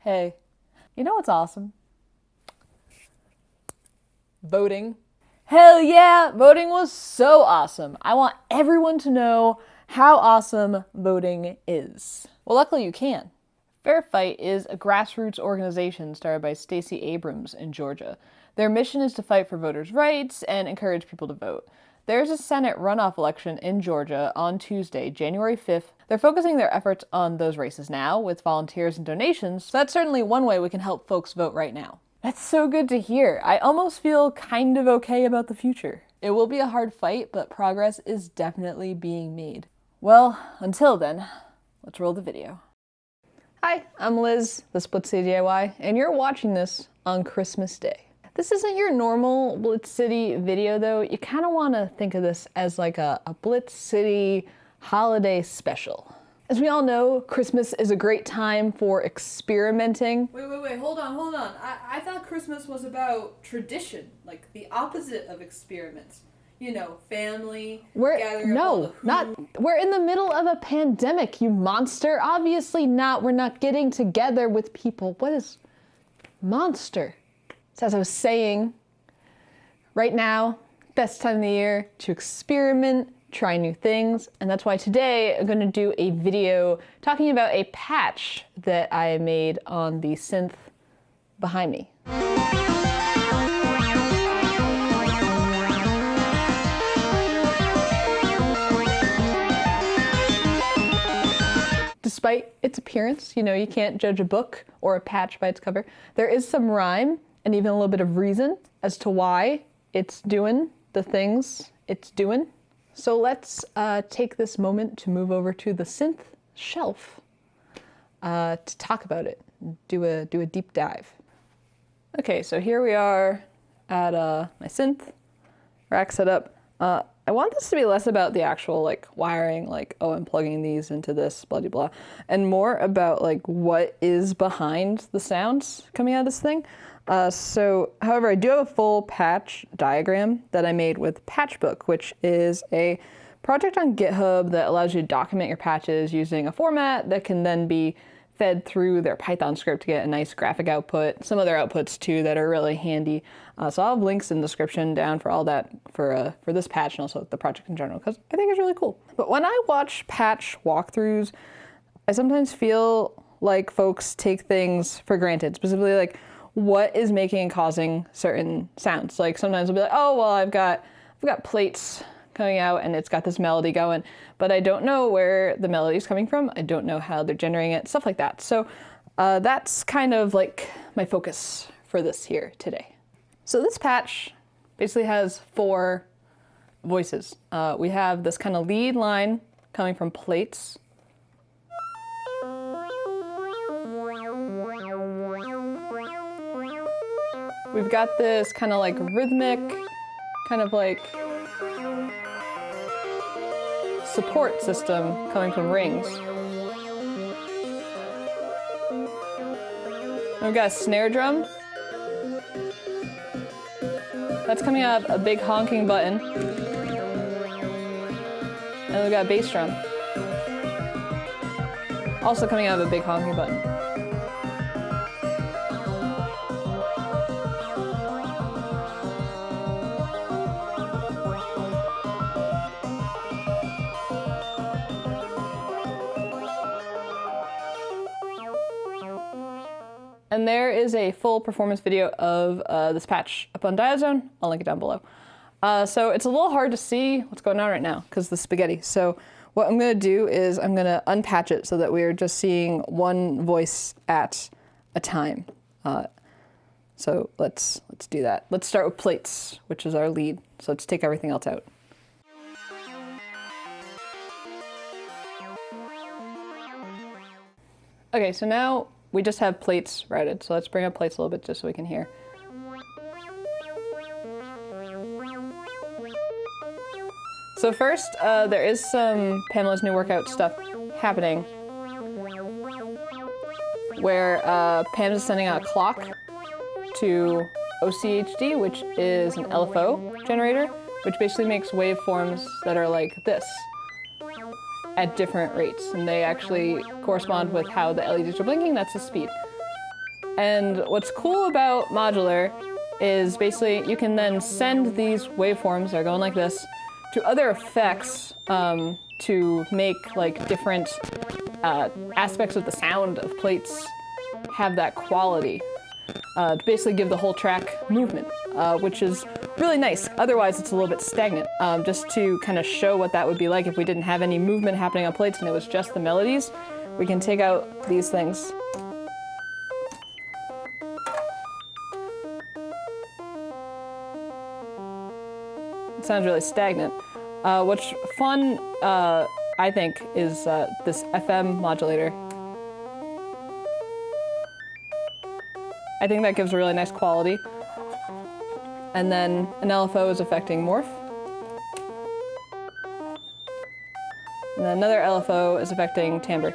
Hey, you know what's awesome? Voting. Hell yeah, voting was so awesome. I want everyone to know how awesome voting is. Well, luckily you can. Fair Fight is a grassroots organization started by Stacey Abrams in Georgia. Their mission is to fight for voters' rights and encourage people to vote. There's a Senate runoff election in Georgia on Tuesday, January 5th. They're focusing their efforts on those races now with volunteers and donations, so that's certainly one way we can help folks vote right now. That's so good to hear. I almost feel kind of okay about the future. It will be a hard fight, but progress is definitely being made. Well, until then, let's roll the video. Hi, I'm Liz, the Blitz DIY, and you're watching this on Christmas Day. This isn't your normal Blitz City video though. You kind of want to think of this as like a Blitz City holiday special. As we all know, Christmas is a great time for experimenting. Wait, hold on. I thought Christmas was about tradition, like the opposite of experiments. You know, family, gathering up all the we're in the middle of a pandemic, you monster. Obviously not, we're not getting together with people. What is monster? So as I was saying, right now, best time of the year to experiment, try new things, and that's why today I'm going to do a video talking about a patch that I made on the synth behind me. Despite its appearance, you know, you can't judge a book or a patch by its cover. There is some rhyme and even a little bit of reason as to why it's doing the things it's doing. So let's take this moment to move over to the synth shelf to talk about it, do a deep dive. Okay, so here we are at my synth rack setup. I want this to be less about the actual like wiring, like, oh, I'm plugging these into this, blah, blah, blah, and more about like what is behind the sounds coming out of this thing. However, I do have a full patch diagram that I made with Patchbook, which is a project on GitHub that allows you to document your patches using a format that can then be fed through their Python script to get a nice graphic output. Some other outputs too that are really handy. So I'll have links in the description down for all that for this patch and also the project in general, because I think it's really cool. But when I watch patch walkthroughs, I sometimes feel like folks take things for granted, specifically like what is making and causing certain sounds. Like sometimes they'll be like, oh, well, I've got plates coming out and it's got this melody going, but I don't know where the melody is coming from. I don't know how they're generating it, stuff like that. So that's kind of like my focus for this here today. So this patch basically has 4 voices. We have this kind of lead line coming from plates. We've got this kind of like rhythmic, kind of like support system coming from rings. And we've got a snare drum. That's coming out of a big honking button. And we've got a bass drum. Also coming out of a big honking button. And there is a full performance video of this patch up on Diazone. I'll link it down below. So it's a little hard to see what's going on right now because of the spaghetti. So what I'm going to do is I'm going to unpatch it so that we're just seeing one voice at a time. So let's do that. Let's start with plates, which is our lead. So let's take everything else out. Okay, so now we just have plates routed, so let's bring up plates a little bit just so we can hear. So first, there is some Pamela's New Workout stuff happening where Pam is sending out a clock to OCHD, which is an LFO generator, which basically makes waveforms that are like this at different rates, and they actually correspond with how the LEDs are blinking. That's the speed. And what's cool about modular is basically you can then send these waveforms that are going like this to other effects to make like different aspects of the sound of plates have that quality. To basically give the whole track movement, which is really nice. Otherwise, it's a little bit stagnant. Just to kind of show what that would be like if we didn't have any movement happening on plates and it was just the melodies, we can take out these things. It sounds really stagnant. What's fun, I think, is this FM modulator. I think that gives a really nice quality. And then an LFO is affecting morph. And then another LFO is affecting timbre.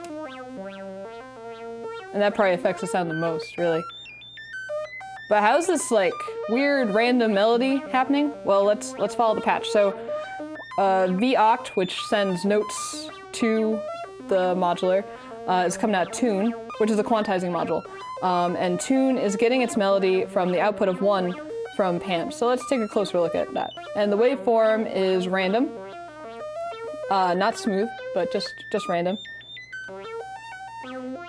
And that probably affects the sound the most, really. But how's this like weird random melody happening? Well, let's follow the patch. So V-oct, which sends notes to the modular, is coming out tune, which is a quantizing module. And tune is getting its melody from the output of 1 from Pam. So let's take a closer look at that. And the waveform is random. Not smooth, but just random.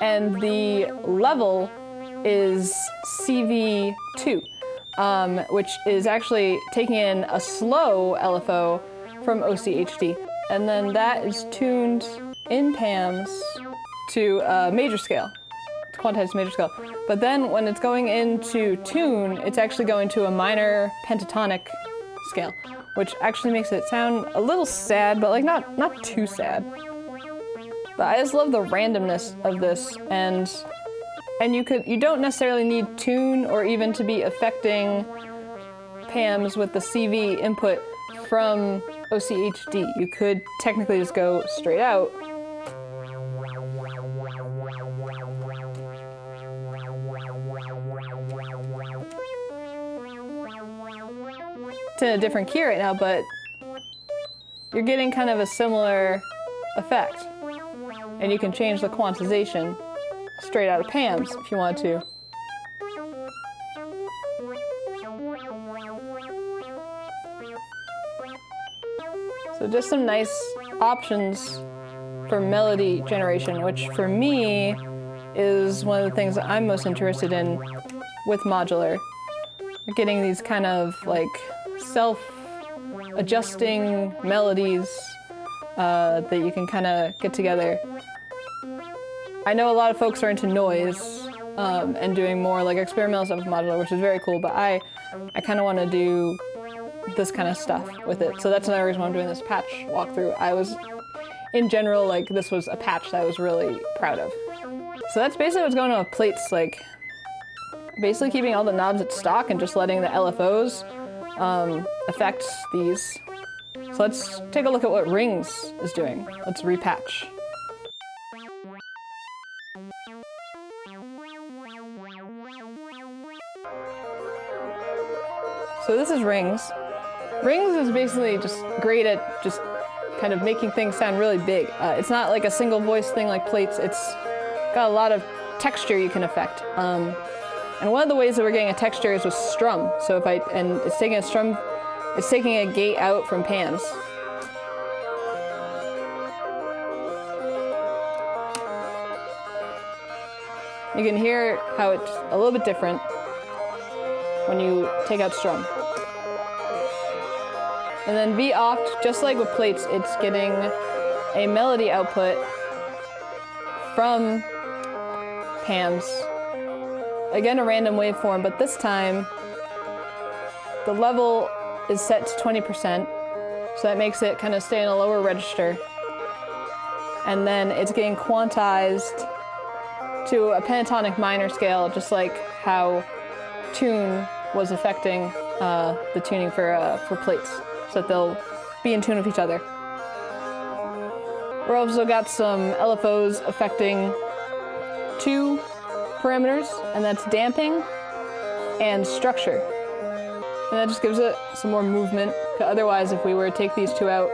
And the level is CV2, which is actually taking in a slow LFO from OCHD. And then that is tuned in PAMs to a major scale. Quantized major scale. But then when it's going into tune, it's actually going to a minor pentatonic scale, which actually makes it sound a little sad, but like not too sad. But I just love the randomness of this, and you don't necessarily need tune or even to be affecting PAMs with the CV input from OCHD. You could technically just go straight out. It's in a different key right now, but you're getting kind of a similar effect. And you can change the quantization straight out of PAMs if you want to. So just some nice options for melody generation, which for me is one of the things that I'm most interested in with modular. You're getting these kind of like self-adjusting melodies that you can kind of get together. I know a lot of folks are into noise and doing more like experimental stuff with modular, which is very cool, but I kind of want to do this kind of stuff with it. So that's another reason why I'm doing this patch walkthrough. I was, in general, like this was a patch that I was really proud of. So that's basically what's going on with plates, like basically keeping all the knobs at stock and just letting the LFOs affect these. So let's take a look at what rings is doing. Let's repatch. So this is rings. Rings is basically just great at just kind of making things sound really big. It's not like a single voice thing like plates. It's got a lot of texture you can affect. And one of the ways that we're getting a texture is with strum. So it's taking a strum, it's taking a gate out from PAMs. You can hear how it's a little bit different when you take out strum. And then V-oct, just like with plates, it's getting a melody output from PAMs. Again, a random waveform, but this time the level is set to 20%, so that makes it kind of stay in a lower register. And then it's getting quantized to a pentatonic minor scale, just like how tune was affecting the tuning for plates, so that they'll be in tune with each other. We're also got some LFOs affecting 2 parameters, and that's damping and structure. And that just gives it some more movement. Otherwise, if we were to take these 2 out,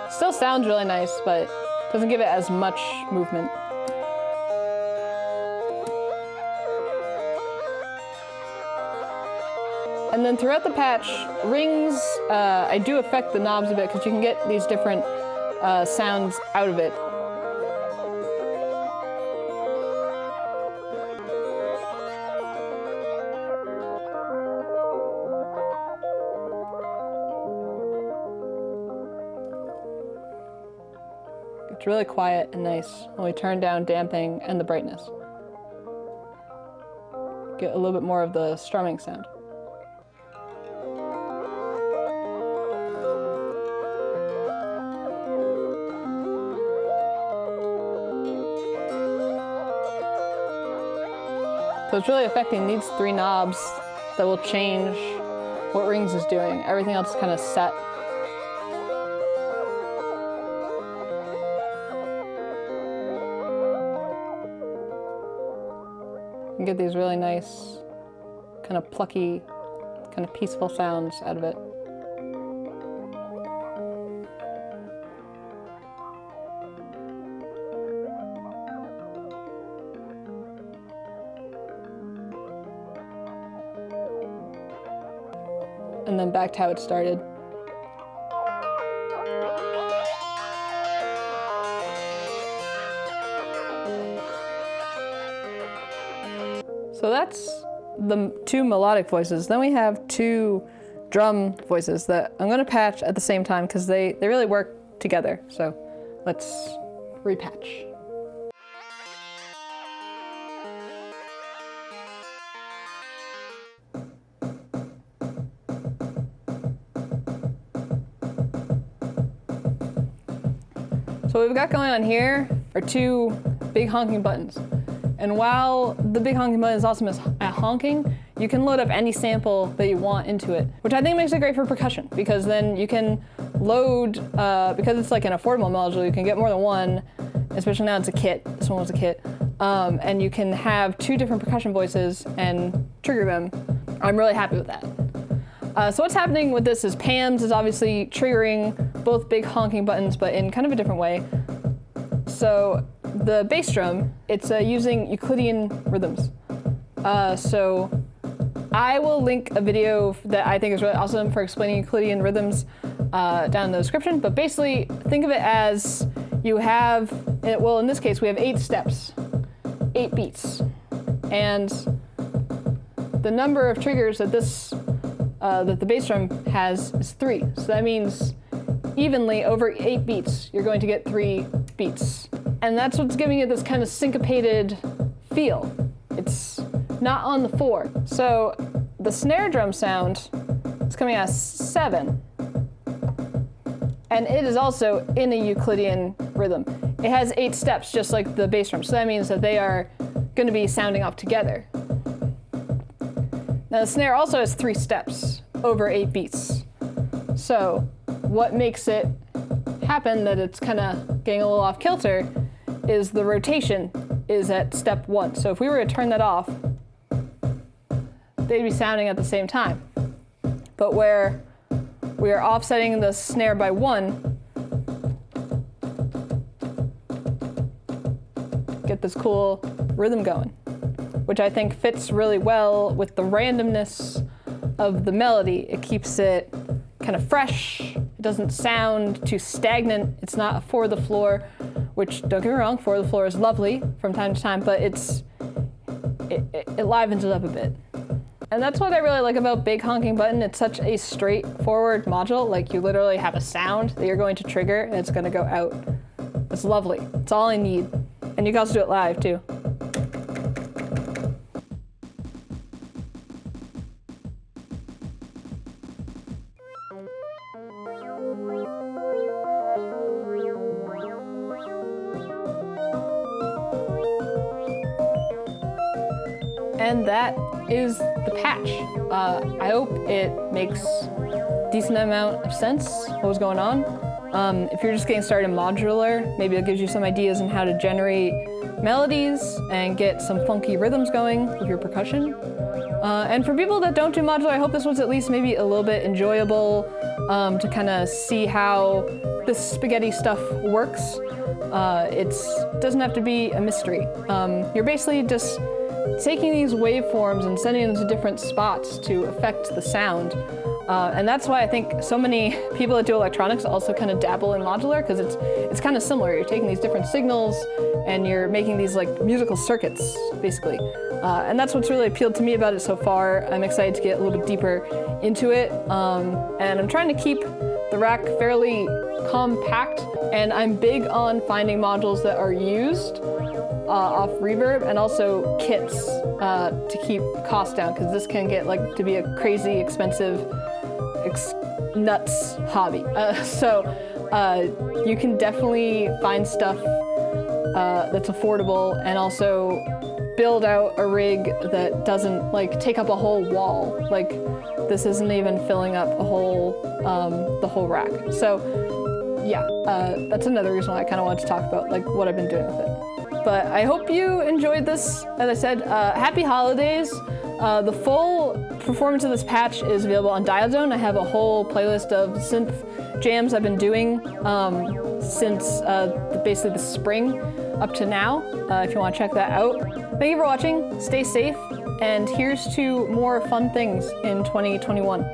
still sounds really nice, but doesn't give it as much movement. And then throughout the patch, rings, I do affect the knobs a bit because you can get these different sounds out of it. It's really quiet and nice when we turn down damping and the brightness. Get a little bit more of the strumming sound. So it's really affecting these three knobs that will change what rings is doing. Everything else is kind of set. You can get these really nice, kind of plucky, kind of peaceful sounds out of it. And then back to how it started. So that's the two melodic voices. Then we have two drum voices that I'm gonna patch at the same time because they really work together. So let's repatch. So what we've got going on here are two big honking buttons. And while the big honking button is awesome at honking, you can load up any sample that you want into it, which I think makes it great for percussion, because then you can load, because it's like an affordable module, you can get more than one, especially now it's a kit. This one was a kit. And you can have two different percussion voices and trigger them. I'm really happy with that. So what's happening with this is Pam's is obviously triggering both big honking buttons, but in kind of a different way. So the bass drum, it's using Euclidean rhythms. So I will link a video that I think is really awesome for explaining Euclidean rhythms down in the description. But basically, think of it as you have, well, in this case, we have 8 steps, 8 beats. And the number of triggers that that the bass drum has is 3. So that means evenly over 8 beats, you're going to get 3 beats. And that's what's giving it this kind of syncopated feel. It's not on the 4. So the snare drum sound is coming out 7. And it is also in a Euclidean rhythm. It has 8 steps, just like the bass drum. So that means that they are going to be sounding off together. Now the snare also has 3 steps over 8 beats. So what makes it happen that it's kind of getting a little off kilter is the rotation is at step 1. So if we were to turn that off, they'd be sounding at the same time. But where we are offsetting the snare by 1, get this cool rhythm going, which I think fits really well with the randomness of the melody. It keeps it kind of fresh. It doesn't sound too stagnant. It's not a for the floor, which, don't get me wrong, for the floor is lovely from time to time, but it livens it up a bit. And that's what I really like about Big Honking Button. It's such a straightforward module. Like, you literally have a sound that you're going to trigger and it's going to go out. It's lovely. It's all I need. And you can also do it live too. And that is the patch. I hope it makes a decent amount of sense what was going on. If you're just getting started in modular, maybe it gives you some ideas on how to generate melodies and get some funky rhythms going with your percussion. And for people that don't do modular, I hope this was at least maybe a little bit enjoyable to kind of see how this spaghetti stuff works. It doesn't have to be a mystery. You're basically just taking these waveforms and sending them to different spots to affect the sound. And that's why I think so many people that do electronics also kind of dabble in modular, because it's kind of similar. You're taking these different signals and you're making these like musical circuits, basically. And that's what's really appealed to me about it so far. I'm excited to get a little bit deeper into it. And I'm trying to keep the rack fairly compact, and I'm big on finding modules that are used off reverb, and also kits to keep costs down, because this can get like to be a crazy expensive nuts hobby. So you can definitely find stuff that's affordable, and also build out a rig that doesn't like take up a whole wall. Like this isn't even filling up a whole the whole rack. So yeah, that's another reason why I kind of wanted to talk about like what I've been doing with it. But I hope you enjoyed this. As I said, happy holidays. The full performance of this patch is available on Dial Zone. I have a whole playlist of synth jams I've been doing since basically the spring up to now, if you want to check that out. Thank you for watching, stay safe, and here's to more fun things in 2021.